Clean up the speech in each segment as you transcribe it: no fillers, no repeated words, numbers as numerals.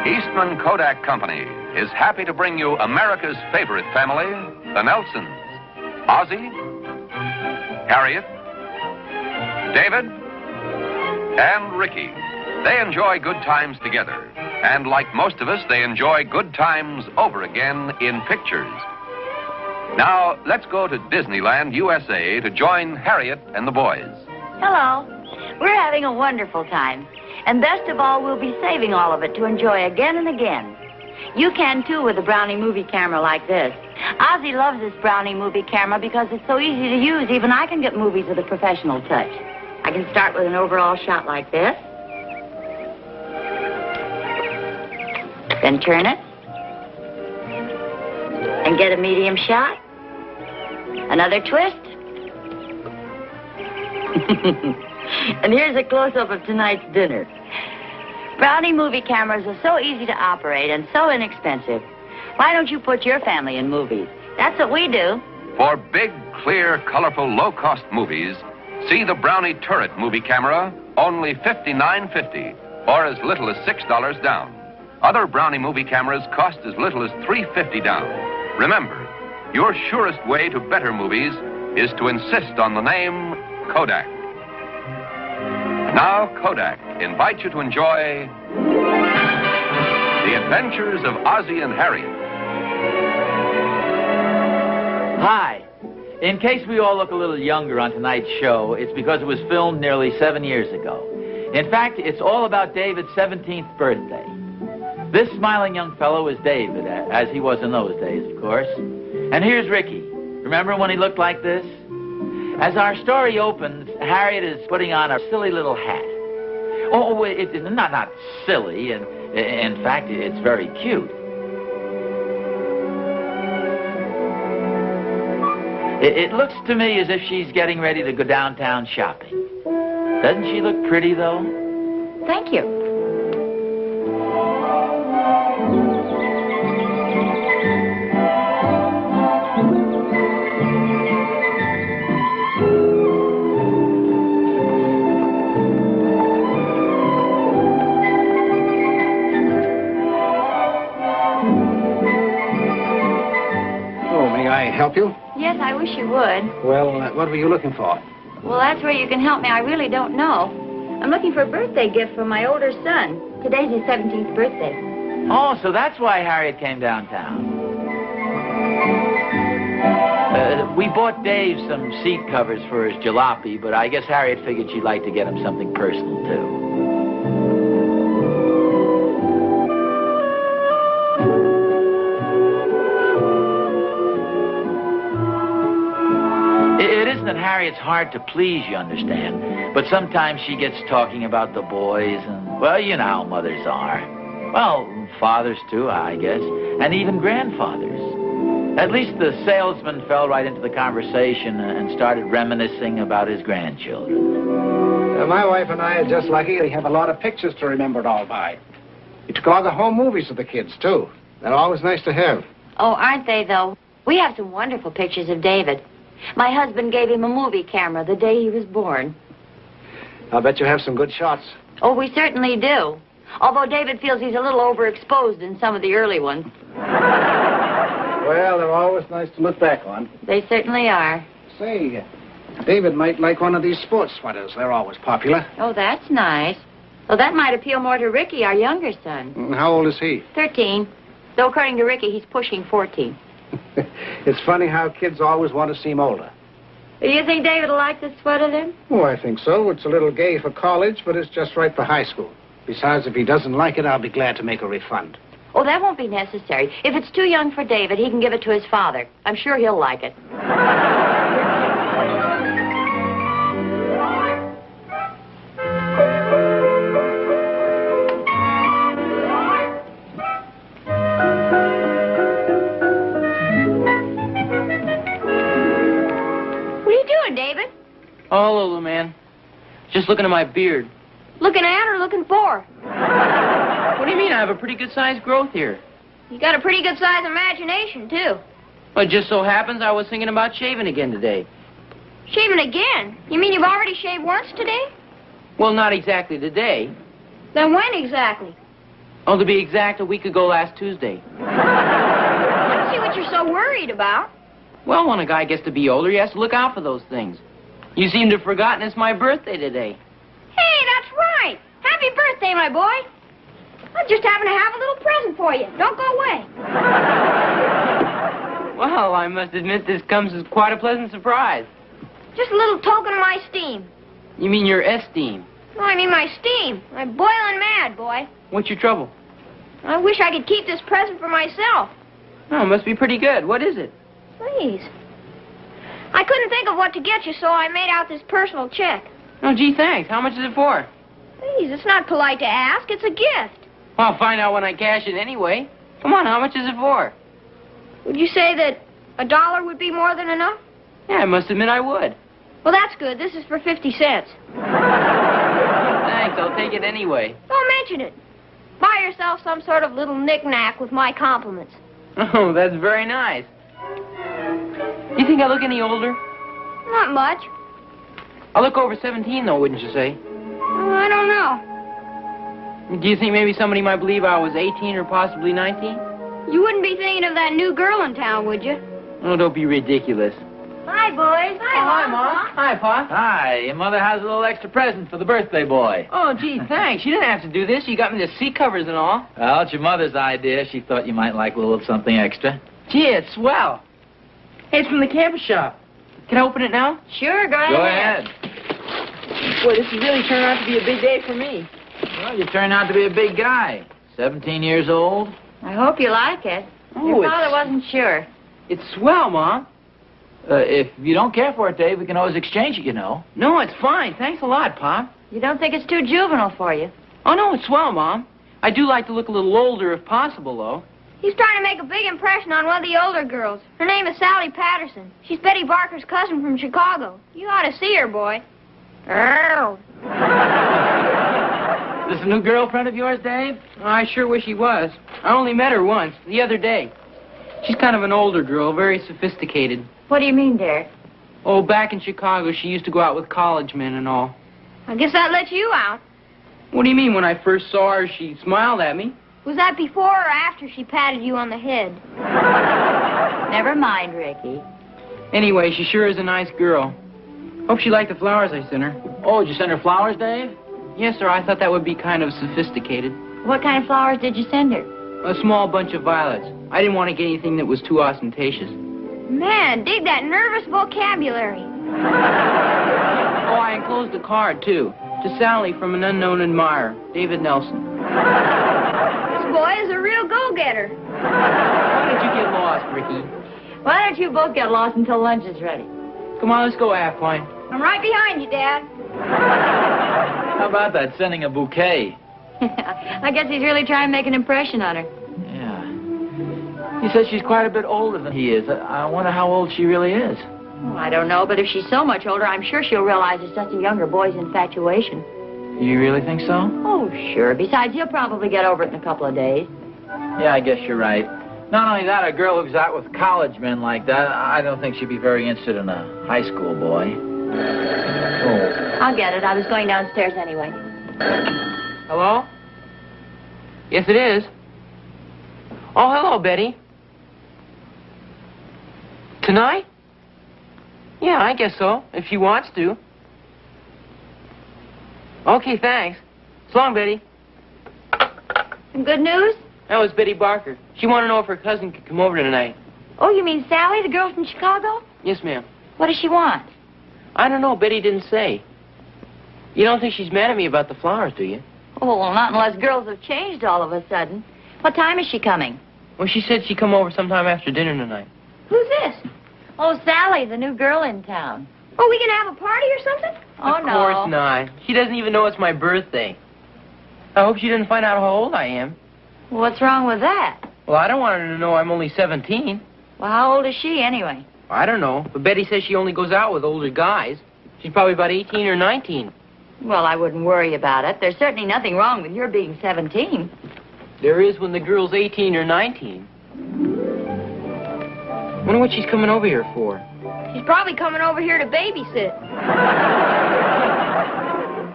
Eastman Kodak Company is happy to bring you America's favorite family, the Nelsons. Ozzie, Harriet, David, and Ricky. They enjoy good times together. And like most of us, they enjoy good times over again in pictures. Now, let's go to Disneyland, USA to join Harriet and the boys. Hello. We're having a wonderful time. And best of all, we'll be saving all of it to enjoy again and again. You can, too, with a Brownie movie camera like this. Ozzie loves this Brownie movie camera because it's so easy to use. Even I can get movies with a professional touch. I can start with an overall shot like this. Then turn it. And get a medium shot. Another twist. And here's a close-up of tonight's dinner. Brownie movie cameras are so easy to operate and so inexpensive. Why don't you put your family in movies? That's what we do. For big, clear, colorful, low-cost movies, see the Brownie Turret movie camera, only $59.50, or as little as $6 down. Other Brownie movie cameras cost as little as $3.50 down. Remember, your surest way to better movies is to insist on the name Kodak. Now, Kodak invites you to enjoy The Adventures of Ozzie and Harriet. Hi. In case we all look a little younger on tonight's show, it's because it was filmed nearly 7 years ago. In fact, it's all about David's 17th birthday. This smiling young fellow is David, as he was in those days, of course. And here's Ricky. Remember when he looked like this? As our story opens, Harriet is putting on a silly little hat. Oh, it's not silly. In fact, it's very cute. It looks to me as if she's getting ready to go downtown shopping. Doesn't she look pretty, though? Thank you. Help you? Yes, I wish you would. Well, what were you looking for? Well, that's where you can help me. I really don't know. I'm looking for a birthday gift for my older son. Today's his 17th birthday. Oh, so that's why Harriet came downtown. We bought Dave some seat covers for his jalopy, but I guess Harriet figured she'd like to get him something personal, too. That Harriet's hard to please, you understand. But sometimes she gets talking about the boys and, well, you know how mothers are. Well, fathers too, I guess, and even grandfathers. At least the salesman fell right into the conversation and started reminiscing about his grandchildren. My wife and I are just lucky. We have a lot of pictures to remember it all by. We took all the home movies of the kids, too. They're always nice to have. Oh, aren't they, though? We have some wonderful pictures of David. My husband gave him a movie camera the day he was born. I'll bet you have some good shots. Oh, we certainly do. Although David feels he's a little overexposed in some of the early ones. Well, they're always nice to look back on. They certainly are. Say, David might like one of these sports sweaters. They're always popular. Oh, that's nice. Well, that might appeal more to Ricky, our younger son. How old is he? 13. Though according to Ricky, he's pushing 14. It's funny how kids always want to seem older. Do you think David will like this sweater, then? Oh, I think so. It's a little gay for college, but it's just right for high school. Besides, if he doesn't like it, I'll be glad to make a refund. Oh, that won't be necessary. If it's too young for David, he can give it to his father. I'm sure he'll like it. David? Oh, hello, little man. Just looking at my beard. Looking at or looking for? What do you mean? I have a pretty good-sized growth here. You got a pretty good-sized imagination, too. Well, it just so happens I was thinking about shaving again today. Shaving again? You mean you've already shaved once today? Well, not exactly today. Then when exactly? Oh, to be exact, a week ago last Tuesday. I don't see what you're so worried about. Well, when a guy gets to be older, he has to look out for those things. You seem to have forgotten it's my birthday today. Hey, that's right. Happy birthday, my boy. I just happen to have a little present for you. Don't go away. Well, I must admit this comes as quite a pleasant surprise. Just a little token of my steam. You mean your esteem? No, I mean my steam. I'm boiling mad, boy. What's your trouble? I wish I could keep this present for myself. Oh, it must be pretty good. What is it? Please. I couldn't think of what to get you, so I made out this personal check. Oh, gee, thanks. How much is it for? Please, it's not polite to ask. It's a gift. I'll find out when I cash it anyway. Come on, how much is it for? Would you say that $1 would be more than enough? Yeah, I must admit I would. Well, that's good. This is for 50 cents. Thanks, I'll take it anyway. Don't mention it. Buy yourself some sort of little knick-knack with my compliments. Oh, that's very nice. You think I look any older? Not much. I look over 17, though, wouldn't you say? I don't know. Do you think maybe somebody might believe I was 18 or possibly 19? You wouldn't be thinking of that new girl in town, would you? Oh, don't be ridiculous. Hi, boys. Hi, Mom. Hi, Pa. Hi, your mother has a little extra present for the birthday boy. Oh, gee, thanks. You didn't have to do this. You got me the seat covers and all. Well, it's your mother's idea. She thought you might like a little something extra. Gee, it's swell. Hey, it's from the campus shop. Can I open it now? Sure, go Go ahead. Boy, this has really turned out to be a big day for me. Well, you turned out to be a big guy. 17 years old. I hope you like it. Oh, Your father wasn't sure. It's swell, Mom. If you don't care for it, Dave, we can always exchange it, you know. No, it's fine. Thanks a lot, Pop. You don't think it's too juvenile for you? Oh, no, it's swell, Mom. I do like to look a little older if possible, though. He's trying to make a big impression on one of the older girls. Her name is Sally Patterson. She's Betty Barker's cousin from Chicago. You ought to see her, boy. Oh. This a new girlfriend of yours, Dave? I sure wish he was. I only met her once, the other day. She's kind of an older girl, very sophisticated. What do you mean, Derek? Oh, back in Chicago, she used to go out with college men and all. I guess that lets you out. What do you mean? When I first saw her, she smiled at me. Was that before or after she patted you on the head? Never mind, Ricky. Anyway, she sure is a nice girl. Hope she liked the flowers I sent her. Oh, did you send her flowers, Dave? Yes, sir, I thought that would be kind of sophisticated. What kind of flowers did you send her? A small bunch of violets. I didn't want to get anything that was too ostentatious. Man, dig that nervous vocabulary. Oh, I enclosed a card, too. To Sally from an unknown admirer, David Nelson. This boy is a real go-getter. Why did you get lost, Ricky? Why don't you both get lost until lunch is ready? Come on, let's go, Half-Pint. I'm right behind you, Dad. How about that, sending a bouquet? I guess he's really trying to make an impression on her. Yeah. He says she's quite a bit older than he is. I wonder how old she really is. Oh, I don't know, but if she's so much older, I'm sure she'll realize it's just a younger boy's infatuation. You really think so? Oh, sure. Besides, he'll probably get over it in a couple of days. Yeah, I guess you're right. Not only that, a girl who's out with college men like that, I don't think she'd be very interested in a high school boy. Oh. I'll get it. I was going downstairs anyway. Hello? Yes, it is. Oh, hello, Betty. Tonight? Yeah, I guess so, if she wants to. Okay, thanks. So long, Betty. Some good news? That was Betty Barker. She wanted to know if her cousin could come over tonight. Oh, you mean Sally, the girl from Chicago? Yes, ma'am. What does she want? I don't know. Betty didn't say. You don't think she's mad at me about the flowers, do you? Oh, well, not unless girls have changed all of a sudden. What time is she coming? Well, she said she'd come over sometime after dinner tonight. Who's this? Oh, Sally, the new girl in town. Oh, we gonna have a party or something? Oh, Of no. course not. She doesn't even know it's my birthday. I hope she didn't find out how old I am. Well, what's wrong with that? Well, I don't want her to know I'm only 17. Well, how old is she anyway? I don't know, but Betty says she only goes out with older guys. She's probably about 18 or 19. Well, I wouldn't worry about it. There's certainly nothing wrong with your being 17. There is when the girl's 18 or 19. Wonder what she's coming over here for. She's probably coming over here to babysit.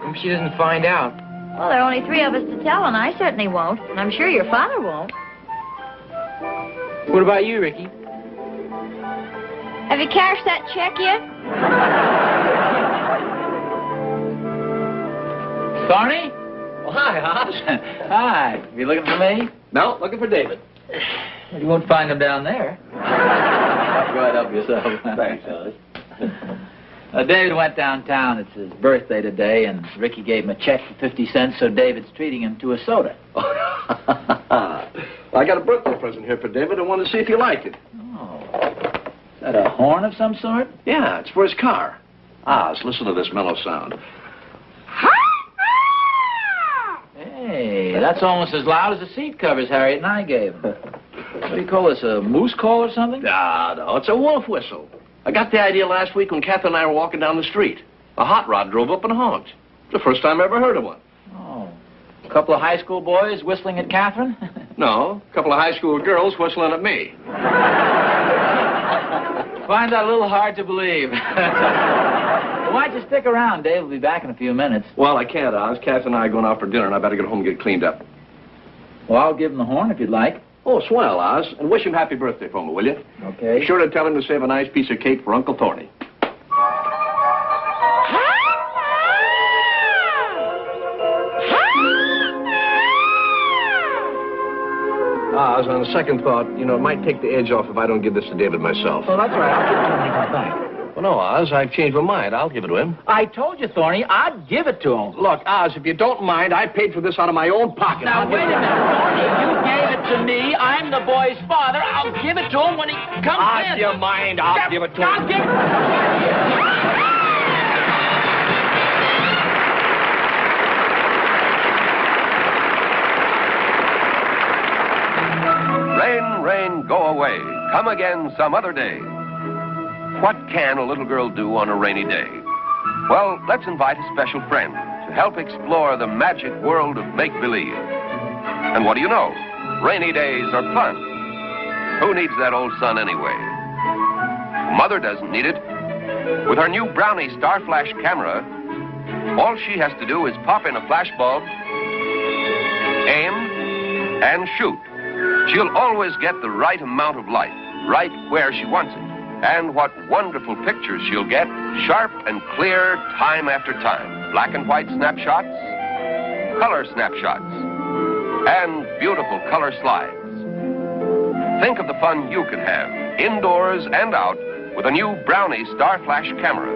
Hope she doesn't find out. Well, there are only 3 of us to tell, and I certainly won't. And I'm sure your father won't. What about you, Ricky? Have you cashed that check yet? Thorny? Well, hi, Oz. Hi. You looking for me? No, looking for David. You won't find him down there. Go ahead, help yourself. Thanks, Oz. David went downtown. It's his birthday today, and Ricky gave him a check for 50 cents, so David's treating him to a soda. I got a birthday present here for David. I wanted to see if you like it. Oh. Is that a horn of some sort? Yeah, it's for his car. Oz, listen to this mellow sound. Hey, that's almost as loud as the seat covers Harriet and I gave him. What do you call this, a moose call or something? No, it's a wolf whistle. I got the idea last week when Catherine and I were walking down the street. A hot rod drove up and honked. It's the first time I ever heard of one. Oh. A couple of high school boys whistling at Catherine? No, a couple of high school girls whistling at me. Find that a little hard to believe. Why don't you stick around? Dave will be back in a few minutes. Well, I can't, Oz. Kath and I are going out for dinner, and I better get home and get cleaned up. Well, I'll give him the horn if you'd like. Oh, swell, Oz. And wish him happy birthday for me, will you? Okay. Be sure to tell him to save a nice piece of cake for Uncle Thorny. Oz, on the second thought, you know, it might take the edge off if I don't give this to David myself. Well, that's all right. I'll give it to him when he comes back. Well, no, Oz, I've changed my mind. I'll give it to him. I told you, Thorny, I'd give it to him. Look, Oz, if you don't mind, I paid for this out of my own pocket. Now, wait a minute, Thorny. You gave it to me. I'm the boy's father. I'll give it to him when he comes in. Oz, you mind? I'll give it to him. I'll give it. Rain, rain, go away. Come again some other day. What can a little girl do on a rainy day? Well, let's invite a special friend to help explore the magic world of make-believe. And what do you know? Rainy days are fun. Who needs that old sun anyway? Mother doesn't need it. With her new Brownie Star Flash camera, all she has to do is pop in a flash bulb, aim, and shoot. She'll always get the right amount of light, right where she wants it. And what wonderful pictures she'll get, sharp and clear time after time. Black and white snapshots, color snapshots, and beautiful color slides. Think of the fun you can have, indoors and out, with a new Brownie Star Flash camera.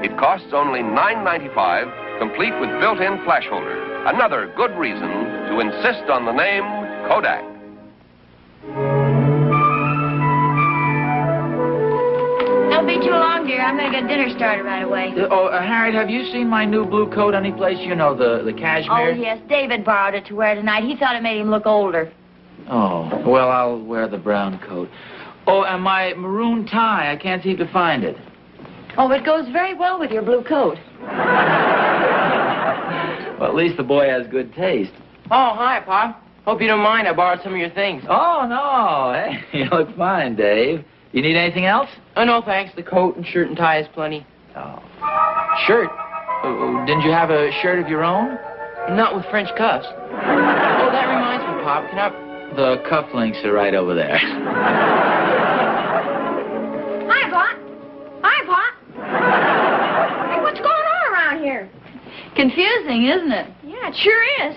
It costs only $9.95, complete with built-in flash holder. Another good reason to insist on the name Kodak. Don't be too long, dear. I'm going to get dinner started right away. Harriet, have you seen my new blue coat anyplace? You know, the cashmere? Oh, yes. David borrowed it to wear tonight. He thought it made him look older. Oh, well, I'll wear the brown coat. Oh, and my maroon tie. I can't seem to find it. Oh, it goes very well with your blue coat. Well, at least the boy has good taste. Oh, hi, Pop. Hope you don't mind I borrowed some of your things. Oh, no. Hey, you look fine, Dave. You need anything else? Oh, no, thanks. The coat and shirt and tie is plenty. Oh. Shirt? Didn't you have a shirt of your own? Not with French cuffs. Oh, that reminds me, Pop. Can I... The cufflinks are right over there. Hi, Pop. Hi, Pop. Hey, what's going on around here? Confusing, isn't it? Yeah, it sure is.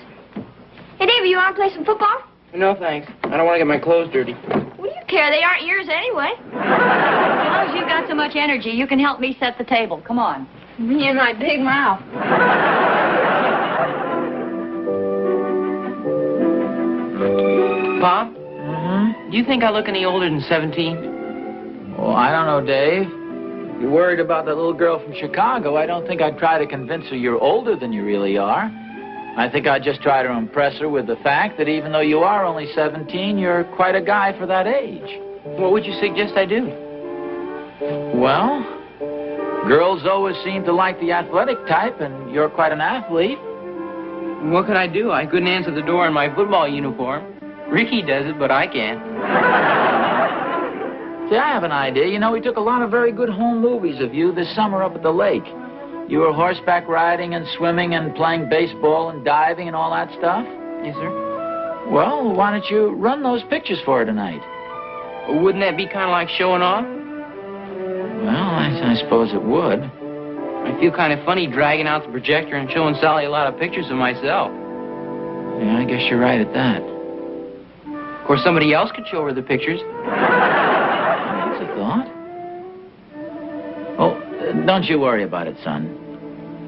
Hey, David, you want to play some football? No, thanks. I don't want to get my clothes dirty. What do you care? They aren't yours anyway. As long as you've got so much energy, you can help me set the table. Come on. Me and my big mouth. Pop, Mm-hmm. do you think I look any older than 17? Well, I don't know, Dave. You're worried about that little girl from Chicago. I don't think I'd try to convince her you're older than you really are. I think I'd just try to impress her with the fact that even though you are only 17, you're quite a guy for that age. What would you suggest I do? Well, girls always seem to like the athletic type, and you're quite an athlete. What could I do? I couldn't answer the door in my football uniform. Ricky does it, but I can't. See, I have an idea. You know, we took a lot of very good home movies of you this summer up at the lake. You were horseback riding and swimming and playing baseball and diving and all that stuff? Yes, sir. Well, why don't you run those pictures for her tonight? Wouldn't that be kind of like showing off? Well, I suppose it would. I feel kind of funny dragging out the projector and showing Sally a lot of pictures of myself. Yeah, I guess you're right at that. Of course, somebody else could show her the pictures. That's a thought. Oh, don't you worry about it, son.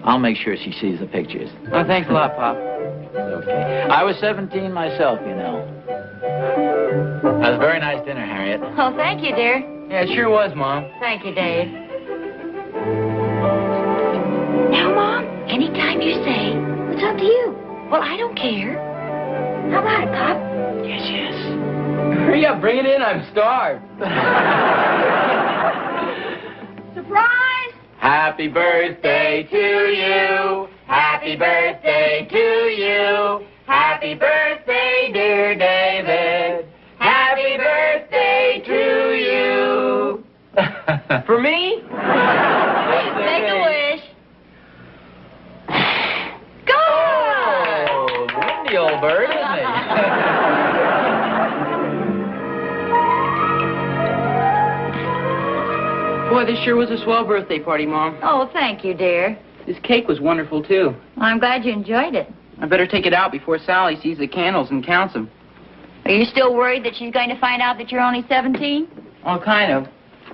I'll make sure she sees the pictures. Oh, thanks a lot, Pop. Okay. I was 17 myself, you know. That was a very nice dinner, Harriet. Oh, thank you, dear. Yeah, it sure was, Mom. Thank you, Dave. Now, Mom, anytime you say, it's up to you. Well, I don't care. How about it, Pop? Yes, yes. Hurry up, bring it in. I'm starved. Surprise! Happy birthday to you. Happy birthday to you. Happy birthday, dear David. Happy birthday to you. For me? Make a wish. Go! Oh, windy old bird, isn't he? Boy, this sure was a swell birthday party, Mom. Oh, thank you, dear. This cake was wonderful, too. I'm glad you enjoyed it. I better take it out before Sally sees the candles and counts them. Are you still worried that she's going to find out that you're only 17? Oh, kind of.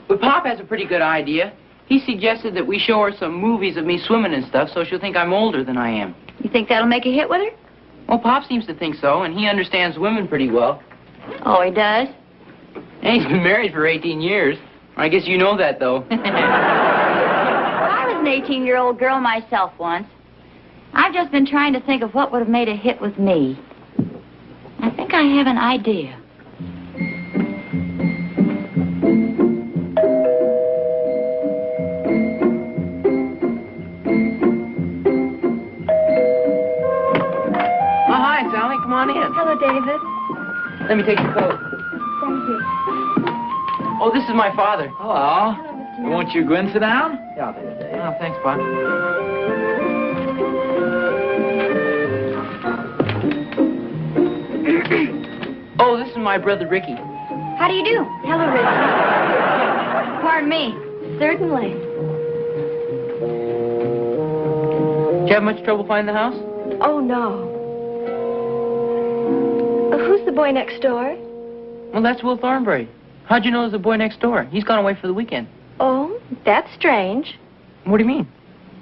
But Pop has a pretty good idea. He suggested that we show her some movies of me swimming and stuff so she'll think I'm older than I am. You think that'll make a hit with her? Well, Pop seems to think so, and he understands women pretty well. Oh, he does? And he's been married for 18 years. I guess you know that, though. I was an 18-year-old girl myself once. I've just been trying to think of what would have made a hit with me. I think I have an idea. Oh, hi, Sally. Come on in. Hello, David. Let me take your coat. Thank you. Oh, this is my father. Hello. Won't you go in and sit down? Yeah, I'll take it. Oh, thanks, Pop. Oh, this is my brother, Ricky. How do you do? Hello, Richard. Pardon me. Certainly. Did you have much trouble finding the house? Oh, no. Who's the boy next door? Well, that's Will Thornbury. How'd you know there's a boy next door? He's gone away for the weekend. Oh, that's strange. What do you mean?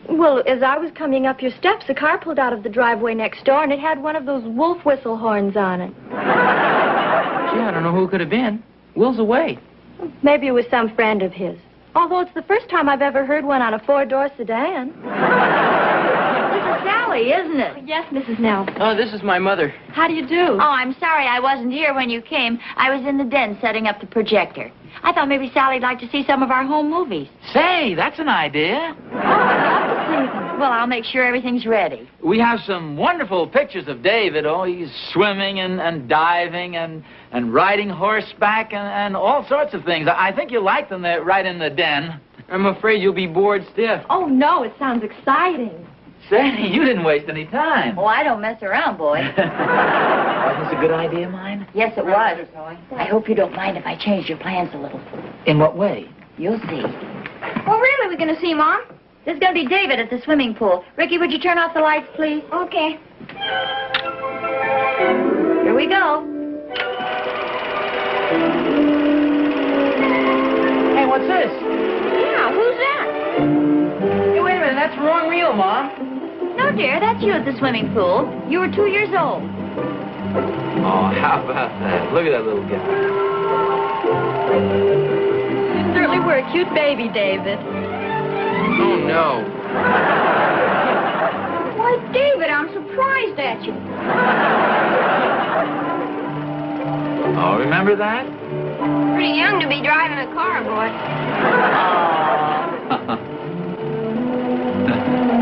Well, as I was coming up your steps, a car pulled out of the driveway next door, and it had one of those wolf whistle horns on it. Gee, I don't know who it could have been. Will's away. Maybe it was some friend of his. Although it's the first time I've ever heard one on a four-door sedan. This is Sally, isn't it? Yes, Mrs. Nell. Oh, this is my mother. How do you do? Oh, I'm sorry I wasn't here when you came. I was in the den setting up the projector. I thought maybe Sally'd like to see some of our home movies. Say, that's an idea. Well, I'll make sure everything's ready. We have some wonderful pictures of David. Oh, he's swimming and diving and riding horseback and all sorts of things. I think you'll like them. They're right in the den. I'm afraid you'll be bored stiff. Oh, no, it sounds exciting. Say, you didn't waste any time. Oh, I don't mess around, boy. Wasn't this a good idea of mine? Yes, it was. I hope you don't mind if I change your plans a little. In what way? You'll see. What really are we going to see, Mom? There's going to be David at the swimming pool. Ricky, would you turn off the lights, please? Okay. Here we go. Hey, what's this? Yeah, who's that? Hey, wait a minute. That's the wrong reel, Mom. No, dear, that's you at the swimming pool. You were 2 years old. Oh, how about that? Look at that little guy. You certainly were a cute baby, David. Oh, no. Why, David, I'm surprised at you. Oh, remember that? Pretty young to be driving a car, boy.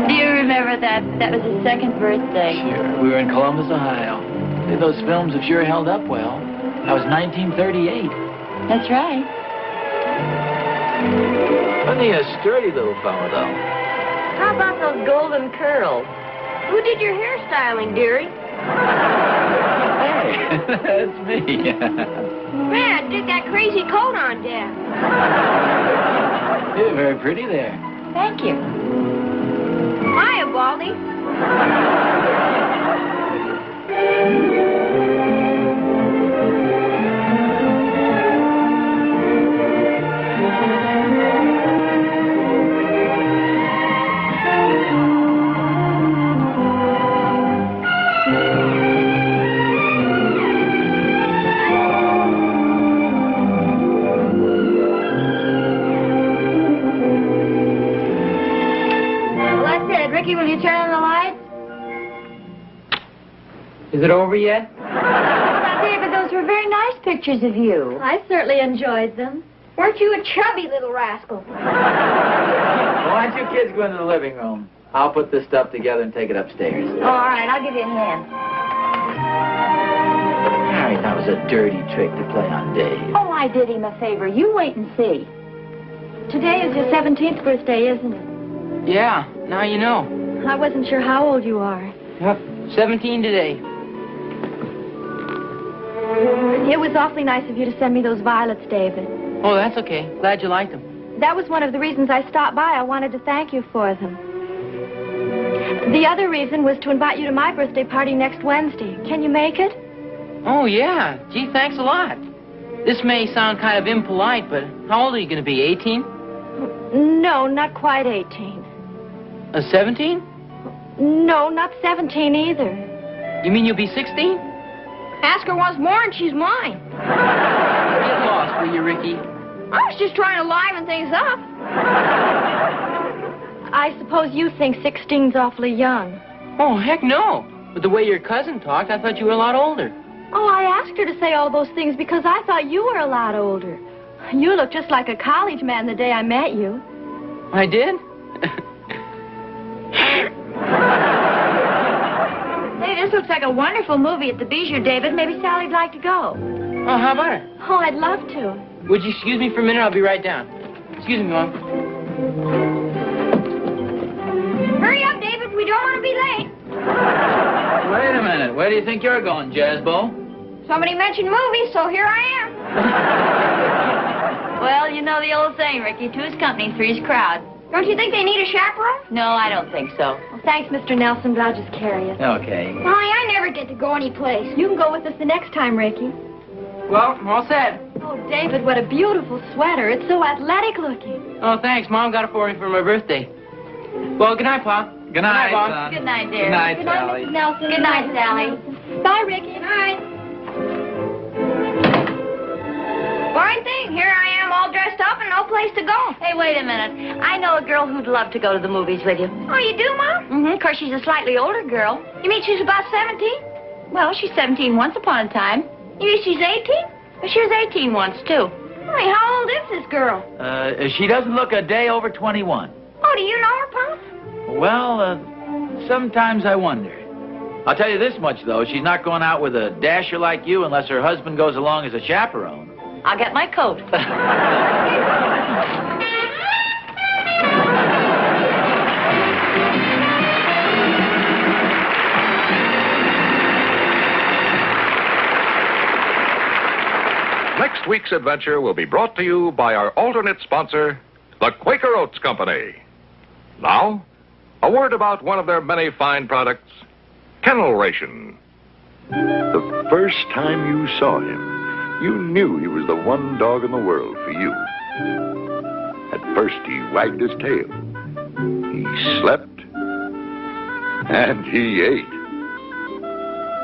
Do you remember that? That was his second birthday. Sure. We were in Columbus, Ohio. Say, those films have sure held up well. That was 1938. That's right. Wasn't he a sturdy little fellow, though? How about golden curls. Who did your hairstyling, dearie? Hey, that's me. Man, dig that crazy coat on, Dad. You're very pretty there. Thank you. Hiya, Baldy. Ricky, will you turn on the lights? Is it over yet? David, those were very nice pictures of you. I certainly enjoyed them. Weren't you a chubby little rascal? Why don't you kids go into the living room? I'll put this stuff together and take it upstairs. Oh, all right, I'll give you a hand. Harry, that was a dirty trick to play on Dave. Oh, I did him a favor. You wait and see. Today is your 17th birthday, isn't it? Yeah, now you know. I wasn't sure how old you are. Yep, 17 today. It was awfully nice of you to send me those violets, David. Oh, that's okay. Glad you liked them. That was one of the reasons I stopped by. I wanted to thank you for them. The other reason was to invite you to my birthday party next Wednesday. Can you make it? Oh, yeah. Gee, thanks a lot. This may sound kind of impolite, but how old are you going to be, 18? No, not quite 18. 17? No, not 17 either. You mean you'll be 16? Ask her once more and she's mine. Get lost, will you, Ricky? I was just trying to liven things up. I suppose you think 16's awfully young. Oh, heck no. But the way your cousin talked, I thought you were a lot older. Oh, I asked her to say all those things because I thought you were a lot older. You looked just like a college man the day I met you. I did? Hey, this looks like a wonderful movie at the Bijou, David. Maybe Sally'd like to go. Oh, how about it? Oh, I'd love to. Would you excuse me for a minute? I'll be right down. Excuse me, Mom. Hurry up, David. We don't want to be late. Wait a minute. Where do you think you're going, Jazzbo? Somebody mentioned movies, so here I am. Well, you know the old saying, Ricky. Two's company, three's crowd. Don't you think they need a chaperone? No, I don't think so. Well, thanks, Mr. Nelson, but I'll just carry it. Okay. Molly, I never get to go any place. You can go with us the next time, Ricky. Well, I'm all set. Oh, David, what a beautiful sweater. It's so athletic looking. Oh, thanks. Mom got it for me for my birthday. Well, good night, Pop. Good night, Bob. son. Good night, dear. Good night, Good night, Sally. Mrs. Nelson. Good night, Sally. Bye, Ricky. Night. Fine thing. Here I am all dressed up and no place to go. Hey, wait a minute. I know a girl who'd love to go to the movies with you. Oh, you do, Mom? Mm-hmm. Of course, she's a slightly older girl. You mean she's about 17? Well, she's 17 once upon a time. You mean she's 18? But she was 18 once, too. Hey, how old is this girl? She doesn't look a day over 21. Oh, do you know her, Pop? Well, sometimes I wonder. I'll tell you this much, though. She's not going out with a dasher like you unless her husband goes along as a chaperone. I'll get my coat. Next week's adventure will be brought to you by our alternate sponsor, the Quaker Oats Company. Now, a word about one of their many fine products, Kennel Ration. The first time you saw him, you knew he was the one dog in the world for you. At first, he wagged his tail. He slept. And he ate.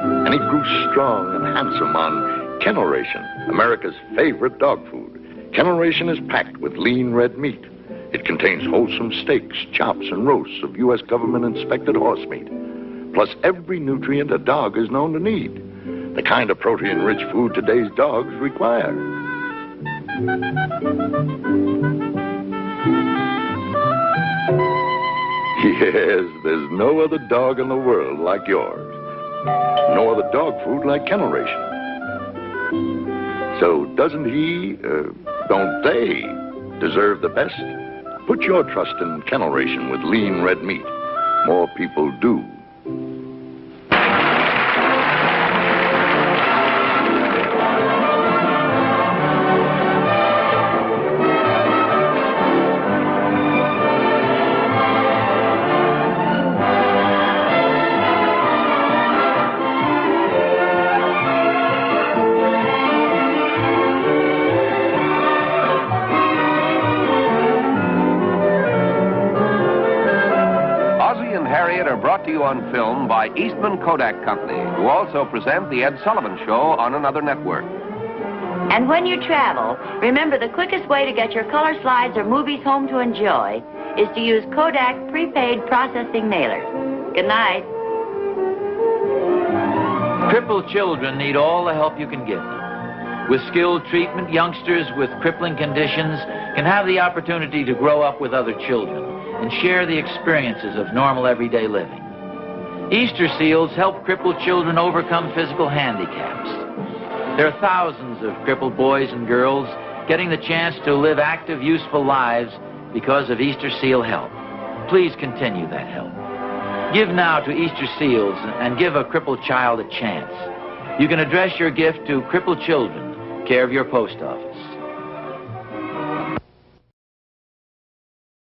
And he grew strong and handsome on Kennel Ration, America's favorite dog food. Kennel Ration is packed with lean red meat. It contains wholesome steaks, chops, and roasts of U.S. government-inspected horse meat, plus every nutrient a dog is known to need. The kind of protein-rich food today's dogs require. Yes, there's no other dog in the world like yours. No other dog food like Kennel Ration. So doesn't he, don't they, deserve the best? Put your trust in Kennel Ration with lean red meat. more people do. Ozzie and Harriet are brought to you on film by Eastman Kodak Company, who also present The Ed Sullivan Show on another network. And when you travel, remember the quickest way to get your color slides or movies home to enjoy is to use Kodak prepaid processing mailers. Good night. Crippled children need all the help you can give them. With skilled treatment, youngsters with crippling conditions can have the opportunity to grow up with other children and share the experiences of normal everyday living. Easter Seals help crippled children overcome physical handicaps. There are thousands of crippled boys and girls getting the chance to live active, useful lives because of Easter Seal help. Please continue that help. Give now to Easter Seals and give a crippled child a chance. You can address your gift to Crippled Children, care of your post office.